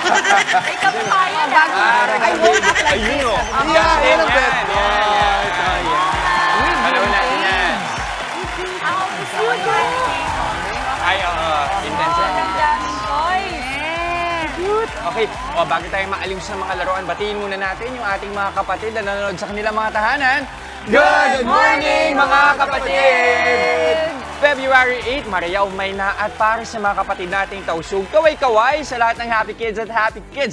May kapapayan I won't act like Ayun this. o. Yeah, Yan, yan ang bet. yan, yan. Panahon natin yan. Ay, oo. Intense yan. daming toys. Okay, bago tayo maalim sa mga laruan, batiin muna natin yung ating mga kapatid na nanonood sa kanilang mga tahanan. Good morning, mga kapatid! February 8, Mariaw Mayna at para sa mga kapatid nating tausug, kaway-kaway sa lahat ng Happy Kids at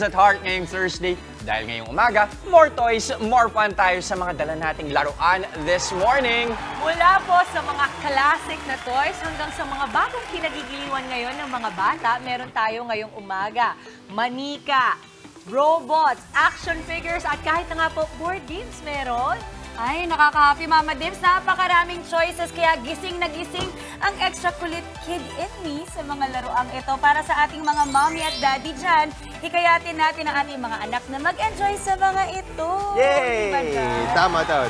Heart ngayong Thursday. Dahil ngayong umaga, more toys, more fun tayo sa mga dala nating laruan this morning. Mula po sa mga classic na toys hanggang sa mga bagong kinagigiliwan ngayon ng mga bata, meron tayo ngayong umaga. Manika, robots, action figures at kahit na nga po board games meron. Ay, nakaka-happy, Mama Dims. Napakaraming choices, kaya gising na gising ang extra kulit kid in me sa mga laruang ito. Para sa ating mga mommy at daddy dyan, hikayatin natin ang ating mga anak na mag-enjoy sa mga ito. Yay! Diba dyan? Tama. Tama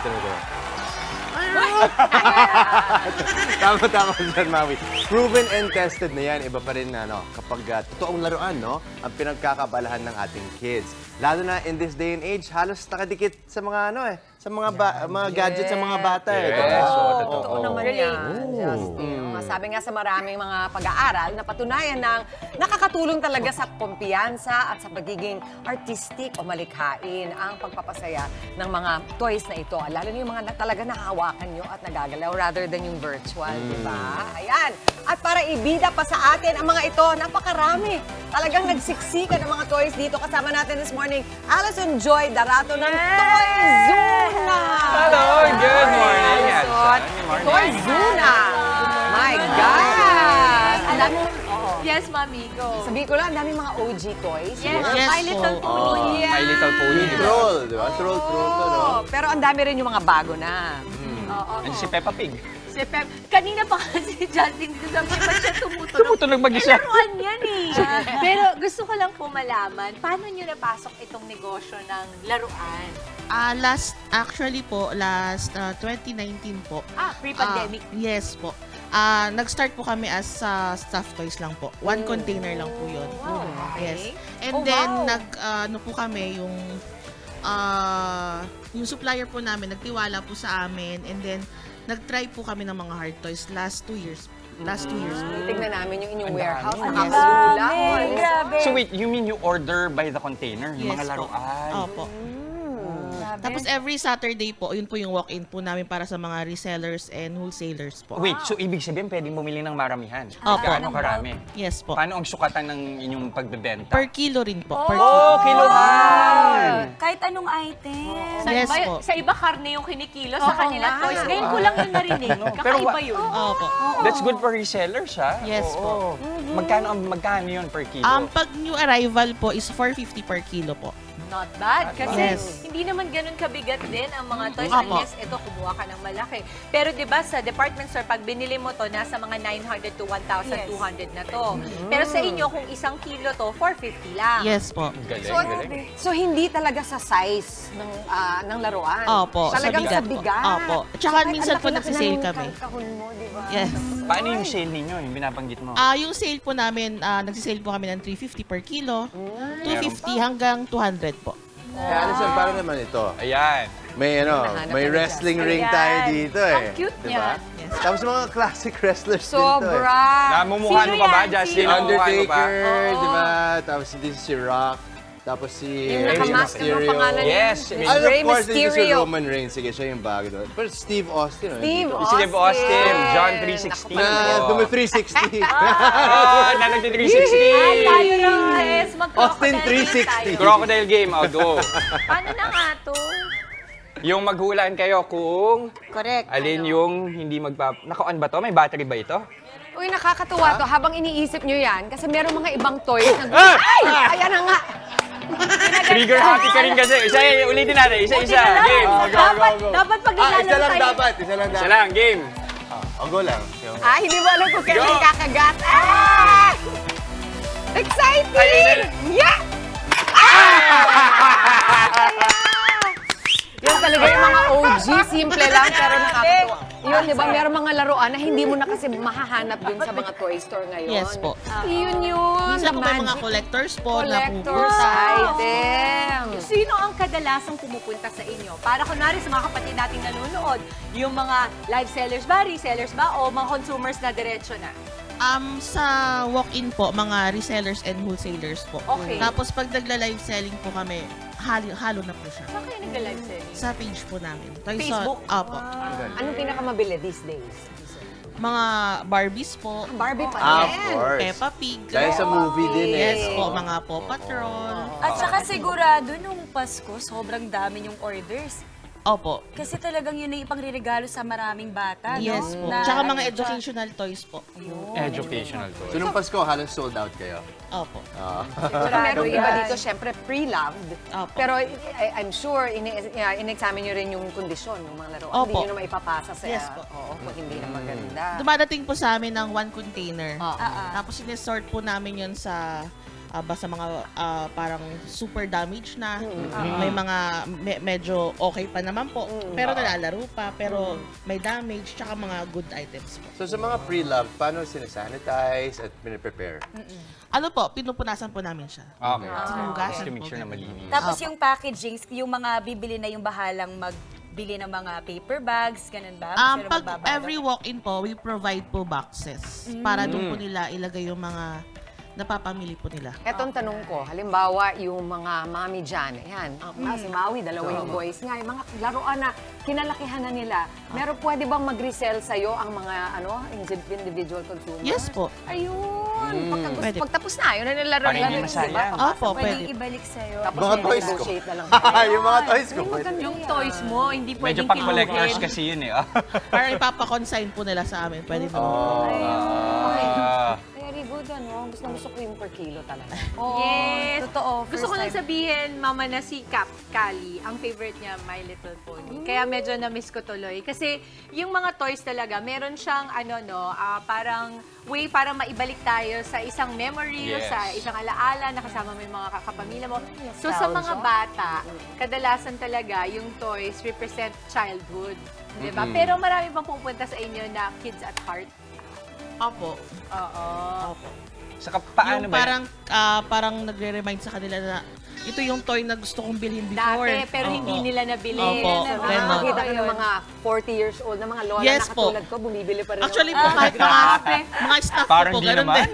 dyan, Mami. Proven and tested na yan. Iba pa rin kapag totoong laruan, no? Ang pinagkakabalahan ng ating kids. Lalo na in this day and age, halos nakadikit sa mga sa mga mga gadgets sa mga bata. Yes, Totoo naman yan, Justin. Sabi nga sa maraming mga pag-aaral, napatunayan ng nakakatulong talaga sa kumpiyansa at sa pagiging artistic o malikhain ang pagpapasaya ng mga toys na ito. Lalo na yung mga talaga nahawakan nyo at nagagalaw rather than yung virtual, di ba? Ayan. At para ibida pa sa atin ang mga ito, napakarami. Talagang nagsiksikan ang mga toys dito. Kasama natin this morning, Alison Joy Darato ng Toyzuna! Hello, good morning, Alison. Good morning. Toyzuna! My God! Ang dami, Yes, Mami, go. sabihin ko lang, ang daming mga OG toys. Yes, Yes My Little po. Pony. My Little Pony. Troll, di ba? Troll to, no? Pero ang dami rin yung mga bago na. Ano si Peppa Pig? Si Pep, kanina pa kasi si Justin dito sabi ba't siya tumutunog? Tumutunog mag-isa. Laruan yan eh. Pero gusto ko lang po malaman, paano nyo napasok itong negosyo ng laruan? Actually po, last 2019 po. Pre-pandemic. Yes po. Nag-start po kami as staff toys lang po. One container lang po yun. Wow, okay. Yes. And Oh, then, wow. ano po kami, yung supplier po namin, nagtiwala po sa amin. And then, nag-try po kami ng mga hard toys last 2 years. Last 2 years po. Tignan namin yung inyong Ang warehouse. dami. Nakakasula. Grabe. So wait, you mean you order by the container? Yung Yes mga po. laruan? Opo. Tapos every Saturday po, yun po yung walk-in po namin para sa mga resellers and wholesalers po. Wait, so ibig sabihin pwedeng bumili ng maramihan? Opo. Gaano karami? Yes po. Paano ang sukatan ng inyong pagbebenta? Per kilo rin po. Per Oh, kilo. kilohan! Kahit anong item. Sa, Yes iba, po. sa iba karne yung kinikilo, sa Oo kanila nga. toys. Ngayon ko lang yun narinig. Pero Kakaiba yun. Opo. That's good for resellers, ha? Yes po. Magkano yun per kilo? Pag new arrival po is 450 per kilo po. Not bad. Kasi Yes. hindi naman ganun kabigat din ang mga toys. Opo. Unless ito, kumuha ka ng malaki. Pero di ba sa department store, pag binili mo to, nasa mga 900 to 1,200 na to. Pero sa inyo, kung isang kilo to, 450 lang. Yes po. Galing, So, galing. so hindi talaga sa size ng laruan. Opo, Talagang sa sa bigat po. bigat. Opo. Tsaka So, minsan ang po laki-laki nagsisale ng kami. kahon mo, di ba? Yes. Paano yung sale ninyo, yung binabanggit mo? Yung sale po namin, nagsisale po kami ng 350 per kilo, 250 hanggang 200 po. Kaya Alison, paano naman ito? Ayan. May Hinahanap may na ni wrestling Justin. ring tayo Ayan. dito eh. Ang cute Diba? niyan. Yes. Tapos mga classic wrestlers din to Sobra. Namumukha mo pa ba, Sino yan? Justin? Sino? Namumukha mo pa? Undertaker, di ba? Tapos this is si Rock. Tapos si Yung Rey nakamask yung Mysterio. pangalan niya. Yes. And of Rey course, dito si Mysterio. Roman Reigns. Sige, siya yung bago doon. Pero Steve Austin. Steve dito. Si Steve Austin, John Austin. 316. Na dumi 360. Na nagti-360. Ay, tayo lang, guys. Austin Mag-crocodile 360. tayo. Crocodile game, I'll go. Paano na nga to? Yung maghulaan kayo kung Correct. alin yung hindi Naka-on ba to? May battery ba ito? Uy, nakakatuwa to. Habang iniisip nyo yan, kasi meron mga ibang toys na... Ay! Ayan na nga! Trigger happy ka rin kasi. Ulitin natin. Isa-isa. Game. Dapat pag Isa ilalaro lang tayo. dapat. Isa lang Isa dapat. lang, game. Ang go lang. Ah, hindi mo alam kung kailan Go! kakagat. Ah! Exciting! Ayun Yeah! Yan talaga yung mga OG, simple lang pero nakakatuwa. Yun, di ba? Meron mga laruan na hindi mo na kasi mahahanap dun sa mga toy store ngayon. Yes po. Yun yun. Minsan the po may mga magic collectors po na collector's pupunta. item. Sino ang kadalasang pumupunta sa inyo? Para kunwari sa mga kapatid nating nanonood, yung mga live sellers ba, resellers ba, o mga consumers na diretso na? Sa walk-in po, mga resellers and wholesalers po. Okay. Tapos pag nagla-live selling po kami, halo na po siya. Saan kayo nag-live selling? Sa page po namin. Facebook? Opo. Anong pinakamabili these days? Mga Barbies po. Barbie pa Of rin. course. Peppa Pig. Dahil sa movie din eh. Yes po, mga Paw Patrol. At saka sigurado nung Pasko, sobrang dami yung orders. Opo. Kasi talagang yun yung ipangririgalo sa maraming bata, Yes no? po. Na- Tsaka mga ano pa. educational toys po. Educational So, toy. nung Pasko, halos sold out kayo. Opo. Pero merong iba dito, syempre, pre-loved. Opo. Pero I'm sure, in-examine nyo rin yung kondisyon ng mga laruan. Opo. Hindi nyo na maipapasa sa... Yes po. Oo, kung hindi na maganda. Dumadating po sa amin ng one container. Oo. Tapos sinesort po namin yun sa basta mga parang super damage na. May mga medyo okay pa naman po. Pero nalalaro pa. Pero may damage. Tsaka mga good items po. So, sa mga pre-love, paano sinasanitize at pinaprepare? Ano po, pinupunasan po namin siya. Okay. Sinugasan To make po. sure na ganun. malinis. Tapos yung packaging, yung mga bibili na yung bahalang magbili ng mga paper bags, ganun ba? Sino Pag magbabalot? every walk-in po, we provide po boxes. Para doon po nila ilagay yung mga napapamili po nila. Etong tanong ko, halimbawa yung mga mami dyan, ayan, si Maui, dalawa yung boys nga, yung mga laruan na kinalakihan na nila, meron pwede bang mag-resell sa'yo ang mga individual consumers? Yes po. Ayun, Pwede. pagtapos na, yun na nilaro Para hindi nila, masayang. diba? Opo, Pwedeng pwede. ibalik sa'yo. Tapos Mga may toys ko. negotiate na lang kayo. Yung mga toys ko. Ay, pwede. maganda Yung yan. toys mo, hindi Medyo pwedeng pang collectors kinuhin. kasi yun eh. Para ipapa-consign po nila sa amin. Pwede naman po. Very good, ano? Gusto ko yung per kilo talaga. Yes. Totoo. Gusto ko lang first time. sabihin, mama, na si Kali, ang favorite niya, My Little Pony. Kaya medyo na-miss ko tuloy. Kasi yung mga toys talaga, meron siyang, parang way para maibalik tayo sa isang memory, Yes. sa isang alaala na kasama mo yung mga kapamilya mo. So sa mga bata, kadalasan talaga yung toys represent childhood. Diba? Pero marami pang pupunta sa inyo na kids at heart. Opo. Oo. Opo. Saka paano Yung ba? parang nagre-remind sa kanila na ito yung toy na gusto kong bilhin before. Dati, pero Opo. hindi nila nabili. Opo. Diba? Ganon. Nakakita ko ng mga 40 years old na mga lola Yes na po. katulad ko, bumibili pa rin. Actually ako. po, kahit mga staff Parang po, di ganun naman. din.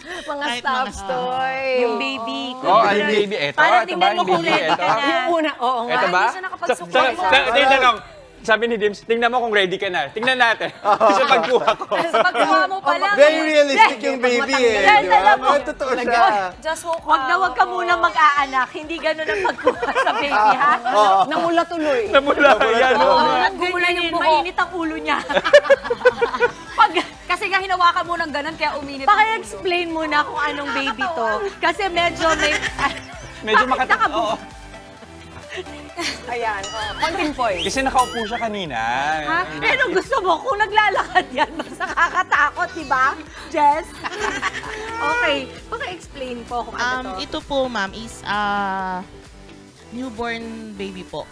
mga kahit stuff mga- toy. Yung baby. Oh, ay baby. Ito, Parang ito tingnan ba mo yung kung baby? ready Ito. ka na. Yung una, oo nga. Ito ba? Hindi siya nakapagsupport. Tingnan lang. Sabi ni Dims, tingnan mo kung ready ka na. Tingnan natin. Sa pagkuha ko. Sa pagkuha mo pa lang. Very realistic yung baby eh. Yes, Di ba? alam mo. Mga totoo siya. Just woke Wag ka muna mag-aanak. Hindi ganun ang pagkuha sa baby, ha? Namula tuloy. Namula yan. Oo, oh. at Gumulan yung buhok. mainit ang ulo niya. Kasi nga hinawakan mo ng ganun, kaya uminit. Paki-explain muna kung anong baby to. Kasi medyo may... Medyo makata... Oo. Ayan, konting poise. Kasi nakaupo siya kanina. Ha? Pero gusto mo, kung naglalakad yan, mas nakakatakot, di ba? Jess? Okay. Paki-explain po kung ano to. Ito po, ma'am, is newborn baby po.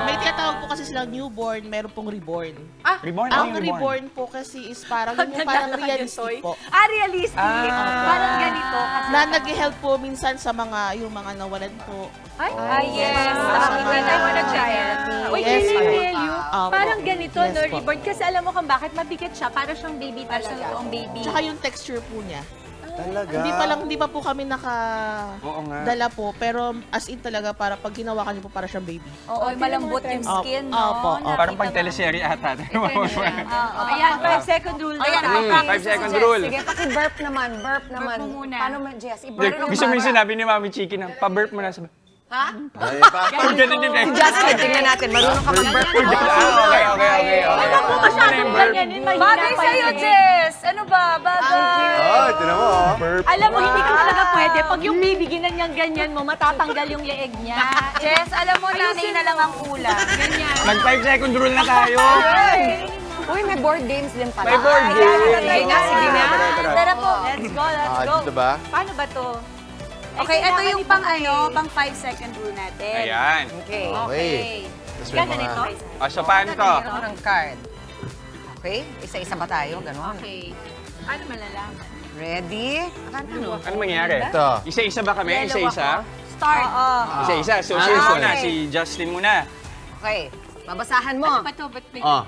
May tinatawag po kasi silang newborn, meron pong reborn. Reborn? Ang Ano yung reborn po kasi is parang yung parang realistic po. Realistic. Ah. Parang ganito. Kasi, Na nag-help po minsan sa mga yung mga nawalan po. yes. Nakikita mo na giant. Uy, Yes, can I po. tell you? Opo. Parang ganito, Yes, no, po. reborn. Kasi alam mo kung bakit mabigat siya. Para siyang baby talaga. Ang baby. Tsaka yung texture po niya. Talaga. Hindi pa po kami Oo nga. dala po, pero as in talaga para pag ginawakan niyo po para siyang baby. Oo, malambot yung skin, no? Opo, opo. Parang pang teleserye ata. Ayan, 5-second rule na Ayan, tayo. 5-second rule. Sige, paki-burp naman, burp naman. mo muna. Paano mo, Jess? I-burp Gusto mo yung sinabi ni Mami Chiki na pa-burp mo na sa... Ha? Ay, pa- Ganun din eh. Justin, tingnan natin. Marunong ka mag-burp. Okay. Alam mo masyadong ganyanin, mahina Bagay pa sa'yo, yun eh. Jess! Ano ba? Bagay! Oh, tinan mo oh. Alam mo, hindi ka talaga pwede. Pag yung baby ganyan mo, matatanggal yung leeg niya. Jess, alam mo, nanay na lang ang kulang. Ganyan. Mag 5-second rule na tayo. Uy, may board games din pala. May board game. Sige na, sige na. Tara po. Let's go, let's go. Dito ba? Paano ba to? Okay, ito kailangan yung pang pang 5-second rule natin. Ayan. Okay. Okay. Tapos may Ganda mga... nito. O, so paano to? Ito ng card. Okay? Isa-isa ba tayo? Ganon. Okay. Paano malalaman? Ready? Ano? Ano mangyayari? Ito. Isa-isa ba kami? Yellow Isa-isa? Start. Isa-isa. So, Ah, sino okay. muna? Si Justin muna. Okay. Babasahan mo. Ba't to? Ba't may... Oh.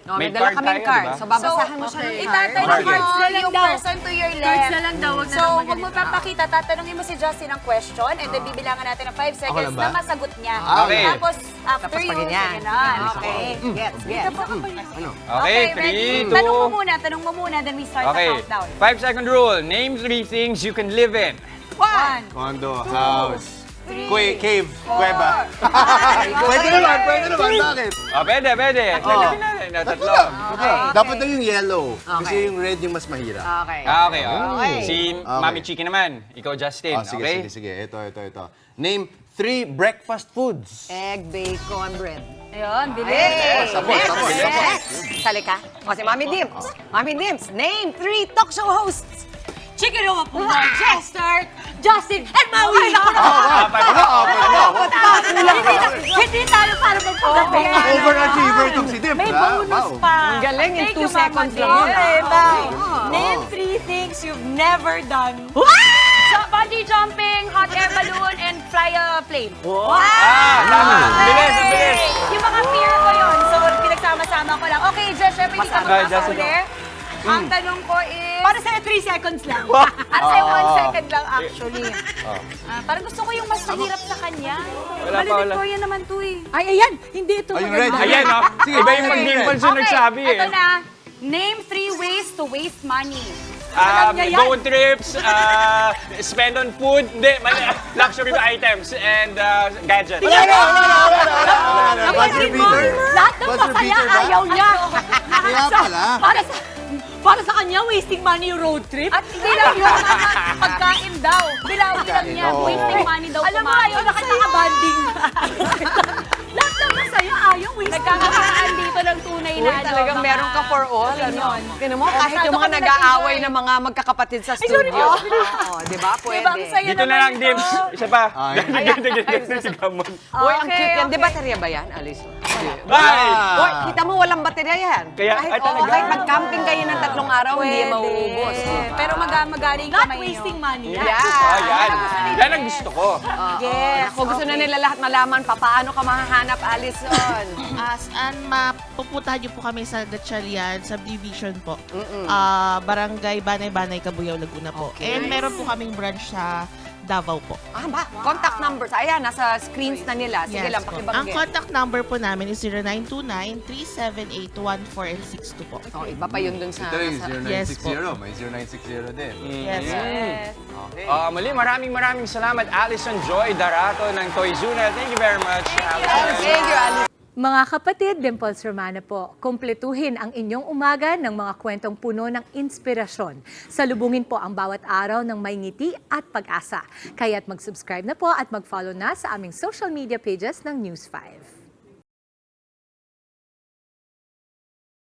No, May may dala card kaming tayo, card. diba? So, babasahan mo siya ng card. Itatanong Market. mo lang yung daw. person to your Cards left. na lang daw, wag na So, lang huwag magalit. mo papakita, tatanungin mo si Justin ang question and then bibilangan natin ng 5 seconds lang ba? na masagot niya. Okay. Tapos, after Tapos you, pag ganyan. ganyan. Okay. Gets, gets. Okay, ready? 3, 2... Tanong mo muna, then we start Okay, the countdown. 5-second rule. Name 3 things you can live in. 1, Condo, house, cave, kuweba. Pwede naman, bakit? Oh, pwede. Sagutin natin na tatlo. Dapat na yung yellow. Kasi Okay. yung red yung mas mahirap. Okay. Okay. Okay. Si Mami Chiki naman. Ikaw, Justin. Oh, sige, Okay? sige. Ito. Name 3 breakfast foods. Egg, bacon, bread. Ayun, bilis. Hey! Sabon. Sali ka. O si Mami Dimps. Mami Dimps, name 3 talk show hosts. Chicken Roma po, Chester, Justin, and Maui! Hindi tayo para magpagabi. Overachiever itong si Dips, May ha? bonus Wow. pa. Ang galing, in Thank 2 you, Mama seconds lang Dim. yun, Eh, ah. bye. Oo. Name 3 things you've never done. So, bungee jumping, hot air balloon, and fly a plane. Tama. Bilis, ang bilis. Yung mga fear ko yun. So, pinagsama-sama ko lang. Okay, Jess, syempre hindi ka Okay, Jess, makakauli. Ang tanong ko is... Para sa'yo, 3 seconds lang. At sa'yo, 1 second lang actually. Parang gusto ko yung mas mahirap sa kanya. Wala pa, wala. Valedictorian naman to eh. Ay, ayan. Hindi ito Are you maganda. ready? Ayan, oh. Sige, Iba yung okay. pag-dimples yung nagsabi eh. Ito na. Name 3 ways to waste money. niya yan. Go on trips, spend on food, hindi, luxury items, and gadgets. Buzzer beater. Lahat ng Buzzer masaya, beater ba? ayaw niya. Kaya pala. Para sa kanya, wasting money yung road trip. At hindi lang yun, pagkain daw. Bilawi lang niya. Oo. Wasting money daw Alam mo, kumain. ayaw nakataka-banding. Lahat ng masaya, ayaw wasting money. Nagkakakaan dito ng tunay na Uy, ano. talagang mga meron ka for all. Ano? opinion. Tingnan mo, kahit yung mga Masyado kami nag-aaway nag-enjoy. na mga magkakapatid sa studio. Oo, di ba? Pwede. Diba, ang saya Dito na lang, naman Dims. ito. Isa pa. Ay, Gamon. Uy, ang Okay, cute yan. Di okay. baterya ba yan, Alice? Bye! Uy, kita mo walang baterya yan. Kaya- kahit, ay, talaga? kahit mag-camping kayo ng 3 araw, hindi yan Pwede. mauubos. Pero magaling Not kamay wasting nyo. money. Yan. Yan ang gusto ko. Yes. Kung gusto na nila lahat malaman, paano ka mahahanap, Alison? Saan mapupuntahan niyo po kami sa Gatchalian, subdivision po. Barangay Banay-Banay, Cabuyao, Laguna po. Okay. And meron po kaming branch sa Davao po. Ba? Contact numbers. Ayan, nasa screens na nila. Sige lang, po. Ang pakibanggit. contact number po namin is 0929-378-1462 po. Oh, iba pa yun dun sa... Ito yung Yes po. 0960. May 0960 din. Yes. Yes. Okay. Muli, maraming salamat, Alison Joy Darato ng Toyzuna. Thank you very much, Alison. Thank you, Alice. Mga kapatid, Dimples Romana po, kumpletuhin ang inyong umaga ng mga kwentong puno ng inspirasyon. Salubungin po ang bawat araw ng may ngiti at pag-asa. Kaya't mag-subscribe na po at mag-follow na sa aming social media pages ng News 5.